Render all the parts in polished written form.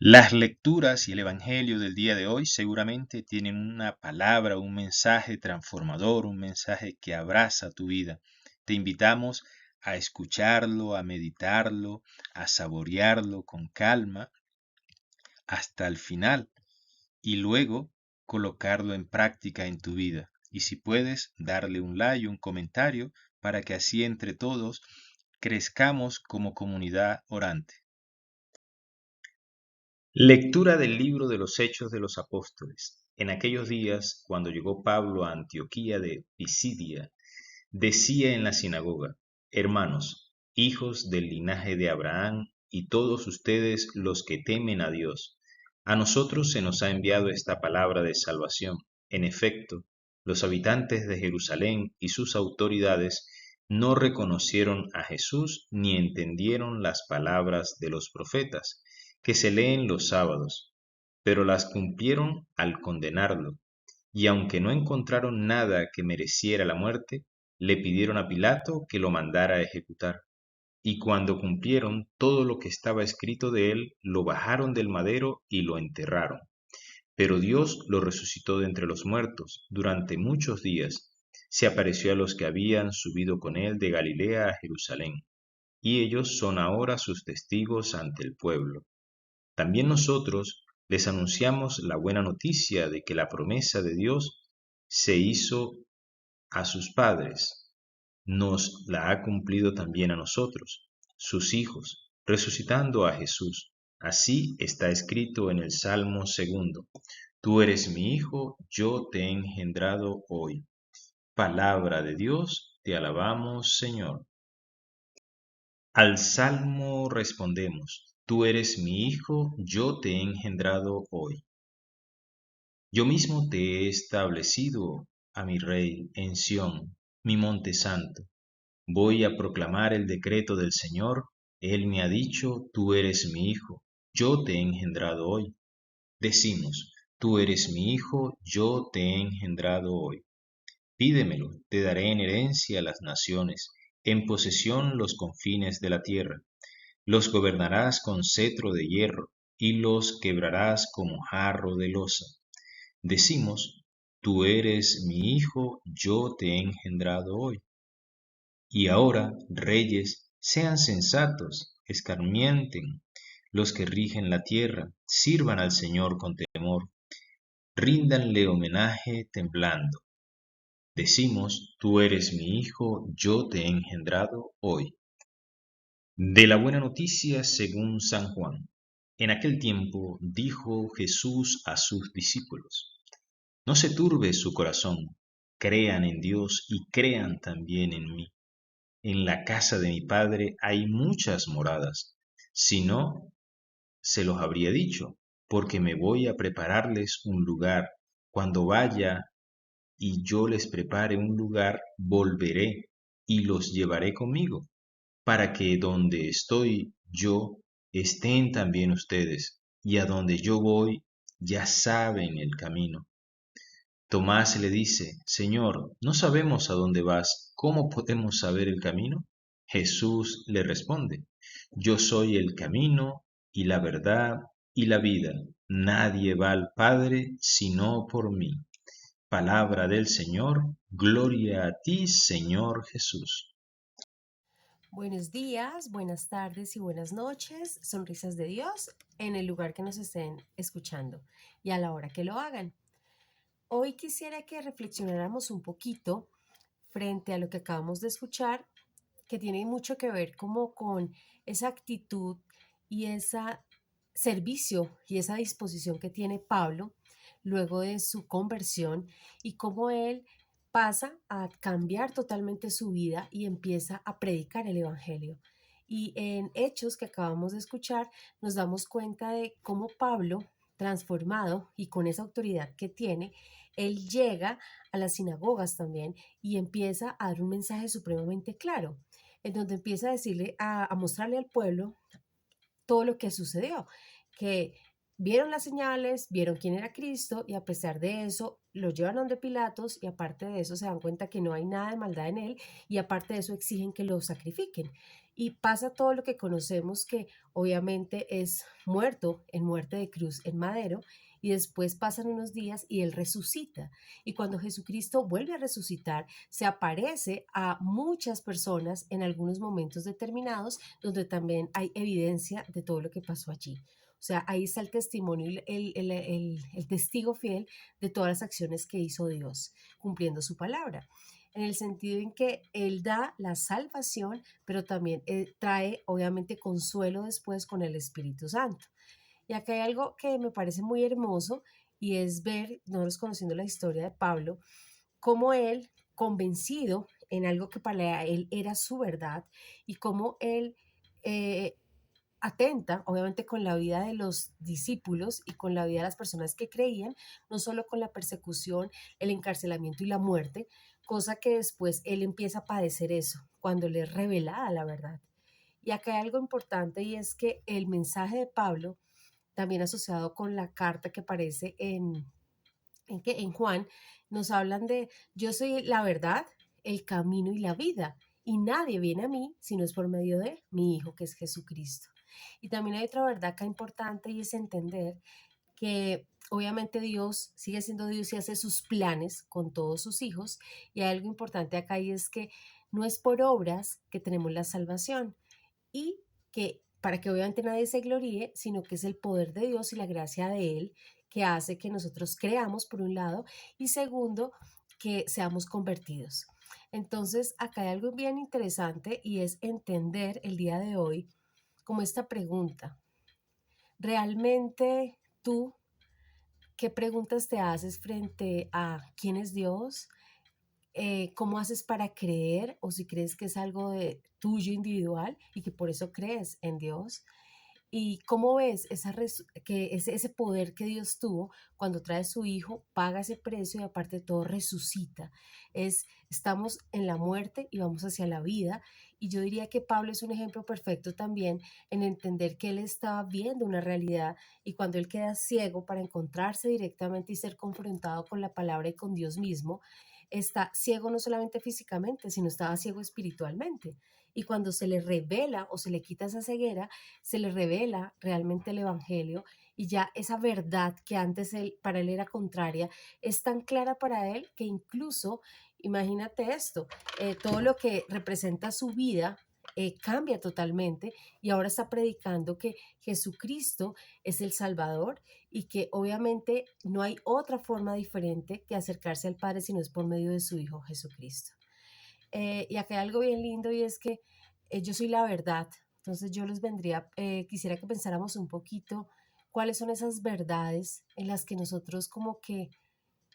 Las lecturas y el Evangelio del día de hoy seguramente tienen una palabra, un mensaje transformador, un mensaje que abraza tu vida. Te invitamos a escucharlo, a meditarlo, a saborearlo con calma hasta el final y luego colocarlo en práctica en tu vida. Y si puedes, darle un like, un comentario, para que así entre todos crezcamos como comunidad orante. Lectura del libro de los Hechos de los Apóstoles. En aquellos días, cuando llegó Pablo a Antioquía de Pisidia, decía en la sinagoga: Hermanos, hijos del linaje de Abraham, y todos ustedes los que temen a Dios, a nosotros se nos ha enviado esta palabra de salvación. En efecto, los habitantes de Jerusalén y sus autoridades no reconocieron a Jesús ni entendieron las palabras de los profetas que se leen los sábados, pero las cumplieron al condenarlo, y aunque no encontraron nada que mereciera la muerte, le pidieron a Pilato que lo mandara a ejecutar. Y cuando cumplieron todo lo que estaba escrito de él, lo bajaron del madero y lo enterraron. Pero Dios lo resucitó de entre los muertos durante muchos días. Se apareció a los que habían subido con él de Galilea a Jerusalén, y ellos son ahora sus testigos ante el pueblo. También nosotros les anunciamos la buena noticia de que la promesa de Dios se hizo a sus padres, nos la ha cumplido también a nosotros, sus hijos, resucitando a Jesús. Así está escrito en el Salmo segundo: Tú eres mi hijo, yo te he engendrado hoy. Palabra de Dios, te alabamos, Señor. Al Salmo respondemos: Tú eres mi hijo, yo te he engendrado hoy. Yo mismo te he establecido a mi rey en Sión, mi monte santo. Voy a proclamar el decreto del Señor. Él me ha dicho: Tú eres mi hijo, yo te he engendrado hoy. Decimos: Tú eres mi hijo, yo te he engendrado hoy. Pídemelo, te daré en herencia las naciones, en posesión los confines de la tierra. Los gobernarás con cetro de hierro, y los quebrarás como jarro de loza. Decimos: Tú eres mi hijo, yo te he engendrado hoy. Y ahora, reyes, sean sensatos, escarmienten los que rigen la tierra, sirvan al Señor con temor, ríndanle homenaje temblando. Decimos: Tú eres mi hijo, yo te he engendrado hoy. De la buena noticia según San Juan. En aquel tiempo dijo Jesús a sus discípulos: No se turbe su corazón, crean en Dios y crean también en mí. En la casa de mi Padre hay muchas moradas. Si no, se los habría dicho, porque me voy a prepararles un lugar. Cuando vaya y yo les prepare un lugar, volveré y los llevaré conmigo, para que donde estoy yo, estén también ustedes, y a donde yo voy, ya saben el camino. Tomás le dice: Señor, no sabemos a dónde vas, ¿cómo podemos saber el camino? Jesús le responde: Yo soy el camino y la verdad y la vida. Nadie va al Padre sino por mí. Palabra del Señor, gloria a ti, Señor Jesús. Buenos días, buenas tardes y buenas noches, sonrisas de Dios en el lugar que nos estén escuchando y a la hora que lo hagan. Hoy quisiera que reflexionáramos un poquito frente a lo que acabamos de escuchar, que tiene mucho que ver como con esa actitud y ese servicio y esa disposición que tiene Pablo luego de su conversión y cómo él pasa a cambiar totalmente su vida y empieza a predicar el Evangelio. Y en Hechos que acabamos de escuchar, nos damos cuenta de cómo Pablo, transformado y con esa autoridad que tiene, él llega a las sinagogas también y empieza a dar un mensaje supremamente claro, en donde empieza a decirle, a mostrarle al pueblo todo lo que sucedió, que vieron las señales, vieron quién era Cristo y a pesar de eso lo llevan donde Pilatos y aparte de eso se dan cuenta que no hay nada de maldad en él y aparte de eso exigen que lo sacrifiquen. y pasa todo lo que conocemos, que obviamente es muerto en muerte de cruz en madero, y después pasan unos días y él resucita. Y cuando Jesucristo vuelve a resucitar, se aparece a muchas personas en algunos momentos determinados, donde también hay evidencia de todo lo que pasó allí. O sea, ahí está el testimonio, el testigo fiel de todas las acciones que hizo Dios, cumpliendo su palabra, en el sentido en que Él da la salvación, pero también trae obviamente consuelo después con el Espíritu Santo. Y acá hay algo que me parece muy hermoso, y es ver, nosotros conociendo la historia de Pablo, cómo él, convencido en algo que para él era su verdad, y cómo él eh, atenta, obviamente, con la vida de los discípulos y con la vida de las personas que creían, no solo con la persecución, el encarcelamiento y la muerte, cosa que después él empieza a padecer eso, cuando le es revelada la verdad. Y acá hay algo importante, y es que el mensaje de Pablo, también asociado con la carta que aparece en Juan, nos hablan de: yo soy la verdad, el camino y la vida, y nadie viene a mí si no es por medio de mi Hijo, que es Jesucristo. Y también hay otra verdad acá importante, y es entender que obviamente Dios sigue siendo Dios y hace sus planes con todos sus hijos. Y hay algo importante acá, y es que no es por obras que tenemos la salvación, y que para que obviamente nadie se gloríe, sino que es el poder de Dios y la gracia de Él que hace que nosotros creamos, por un lado, y segundo, que seamos convertidos. Entonces, acá hay algo bien interesante, y es entender el día de hoy como esta pregunta: ¿realmente tú qué preguntas te haces frente a quién es Dios? ¿Cómo haces para creer, o si crees que es algo de tuyo individual y que por eso crees en Dios? ¿Y cómo ves que ese poder que Dios tuvo cuando trae a su Hijo, paga ese precio y aparte de todo resucita? Estamos en la muerte y vamos hacia la vida. Y yo diría que Pablo es un ejemplo perfecto también en entender que él estaba viendo una realidad, y cuando él queda ciego para encontrarse directamente y ser confrontado con la palabra y con Dios mismo, está ciego no solamente físicamente, sino estaba ciego espiritualmente. Y cuando se le revela o se le quita esa ceguera, se le revela realmente el Evangelio, y ya esa verdad que antes para él era contraria, es tan clara para él que incluso, imagínate esto, todo lo que representa su vida cambia totalmente, y ahora está predicando que Jesucristo es el Salvador, y que obviamente no hay otra forma diferente que acercarse al Padre si no es por medio de su Hijo Jesucristo. Y acá hay algo bien lindo, y es que yo soy la verdad. Entonces yo les quisiera que pensáramos un poquito cuáles son esas verdades en las que nosotros como que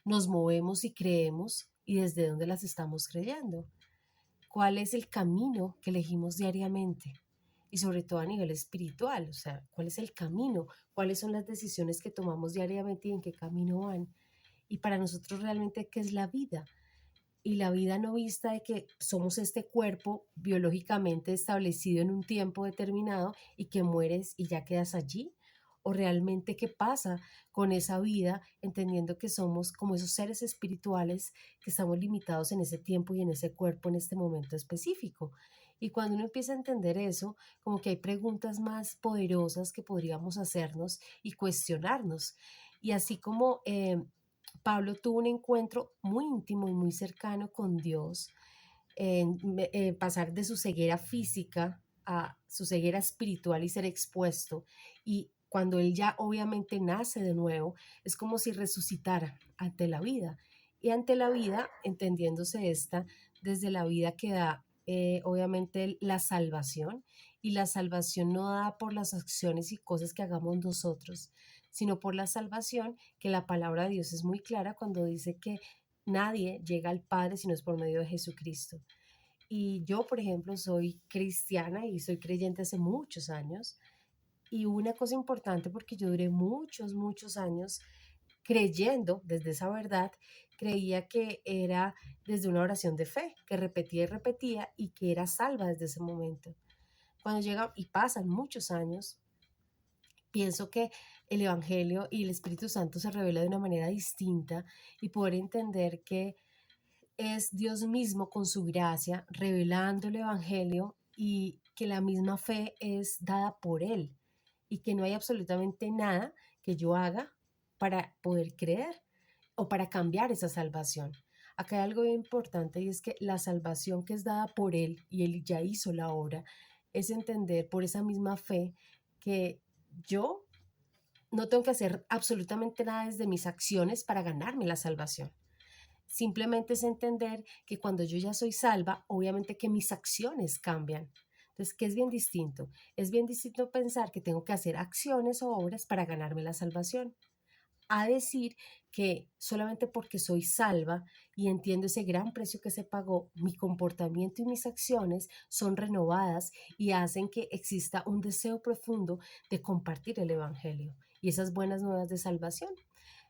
nos movemos y creemos, y desde dónde las estamos creyendo. ¿Cuál es el camino que elegimos diariamente? Y sobre todo a nivel espiritual, o sea, ¿cuál es el camino? ¿Cuáles son las decisiones que tomamos diariamente y en qué camino van? Y para nosotros realmente, ¿qué es la vida? Y la vida no vista de que somos este cuerpo biológicamente establecido en un tiempo determinado y que mueres y ya quedas allí, o realmente qué pasa con esa vida, entendiendo que somos como esos seres espirituales que estamos limitados en ese tiempo y en ese cuerpo en este momento específico. Y cuando uno empieza a entender eso, como que hay preguntas más poderosas que podríamos hacernos y cuestionarnos. Y así como Pablo tuvo un encuentro muy íntimo y muy cercano con Dios, pasar de su ceguera física a su ceguera espiritual y ser expuesto. Y cuando él ya obviamente nace de nuevo, es como si resucitara ante la vida. Y ante la vida, entendiéndose esta desde la vida que da obviamente la salvación, y la salvación no da por las acciones y cosas que hagamos nosotros, sino por la salvación, que la palabra de Dios es muy clara cuando dice que nadie llega al Padre si no es por medio de Jesucristo. Y yo, por ejemplo, soy cristiana y soy creyente hace muchos años. Y una cosa importante, porque yo duré muchos, muchos años creyendo desde esa verdad, creía que era desde una oración de fe, que repetía y repetía, y que era salva desde ese momento. Cuando llega y pasan muchos años, pienso que el Evangelio y el Espíritu Santo se revela de una manera distinta, y poder entender que es Dios mismo con su gracia revelando el Evangelio, y que la misma fe es dada por Él y que no hay absolutamente nada que yo haga para poder creer o para cambiar esa salvación. Acá hay algo bien importante y es que la salvación que es dada por Él y Él ya hizo la obra, es entender por esa misma fe que yo no tengo que hacer absolutamente nada desde mis acciones para ganarme la salvación. Simplemente es entender que cuando yo ya soy salva, obviamente que mis acciones cambian. Entonces, ¿qué es bien distinto? Es bien distinto pensar que tengo que hacer acciones o obras para ganarme la salvación, a decir que solamente porque soy salva y entiendo ese gran precio que se pagó, mi comportamiento y mis acciones son renovadas y hacen que exista un deseo profundo de compartir el Evangelio y esas buenas nuevas de salvación.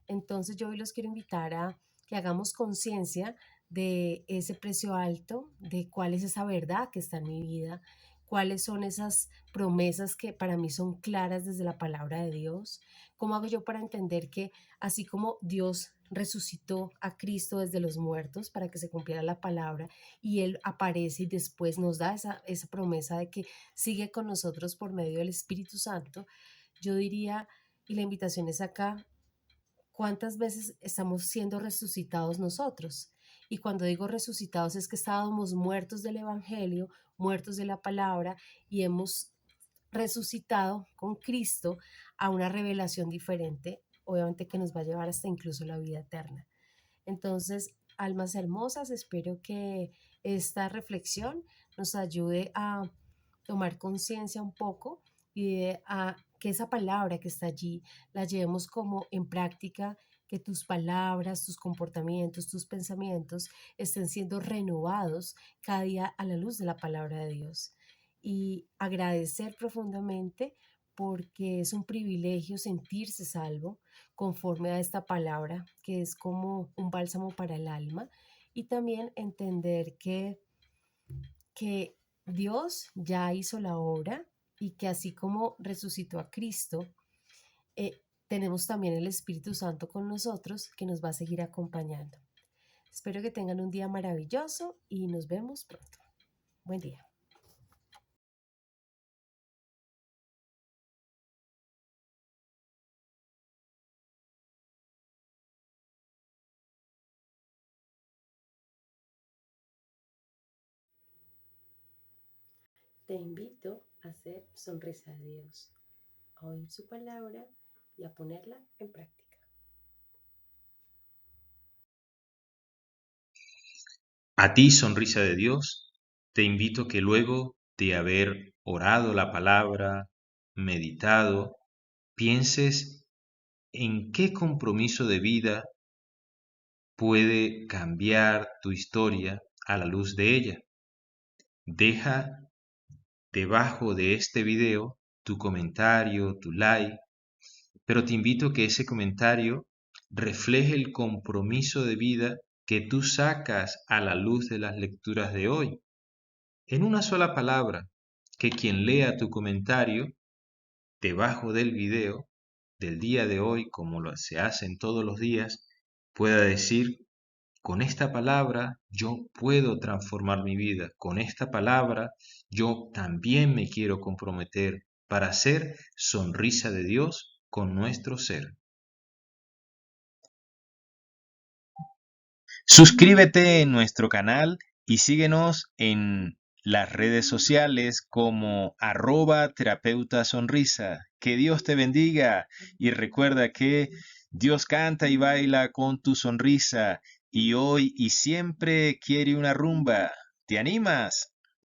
Entonces yo hoy los quiero invitar a que hagamos conciencia de ese precio alto, de cuál es esa verdad que está en mi vida, cuáles son esas promesas que para mí son claras desde la palabra de Dios, cómo hago yo para entender que así como Dios resucitó a Cristo desde los muertos para que se cumpliera la palabra y Él aparece y después nos da esa promesa de que sigue con nosotros por medio del Espíritu Santo, yo diría, y la invitación es acá, ¿cuántas veces estamos siendo resucitados nosotros? Y cuando digo resucitados es que estábamos muertos del Evangelio, muertos de la palabra y hemos resucitado con Cristo a una revelación diferente, obviamente que nos va a llevar hasta incluso la vida eterna. Entonces, almas hermosas, espero que esta reflexión nos ayude a tomar conciencia un poco y a que esa palabra que está allí la llevemos como en práctica, que tus palabras, tus comportamientos, tus pensamientos estén siendo renovados cada día a la luz de la palabra de Dios. Y agradecer profundamente porque es un privilegio sentirse salvo conforme a esta palabra, que es como un bálsamo para el alma, y también entender que Dios ya hizo la obra y que así como resucitó a Cristo, tenemos también el Espíritu Santo con nosotros que nos va a seguir acompañando. Espero que tengan un día maravilloso y nos vemos pronto. Buen día. Te invito a hacer sonrisa de Dios, a oír su palabra y a ponerla en práctica. A ti, sonrisa de Dios, te invito que luego de haber orado la palabra, meditado, pienses en qué compromiso de vida puede cambiar tu historia a la luz de ella. Deja debajo de este video tu comentario, tu like, pero te invito a que ese comentario refleje el compromiso de vida que tú sacas a la luz de las lecturas de hoy. En una sola palabra, que quien lea tu comentario debajo del video del día de hoy, como se hacen todos los días, pueda decir: con esta palabra yo puedo transformar mi vida, con esta palabra yo también me quiero comprometer para ser sonrisa de Dios con nuestro ser. Suscríbete en nuestro canal y síguenos en las redes sociales como @terapeutasonrisa. Que Dios te bendiga y recuerda que Dios canta y baila con tu sonrisa y hoy y siempre quiere una rumba. ¿Te animas?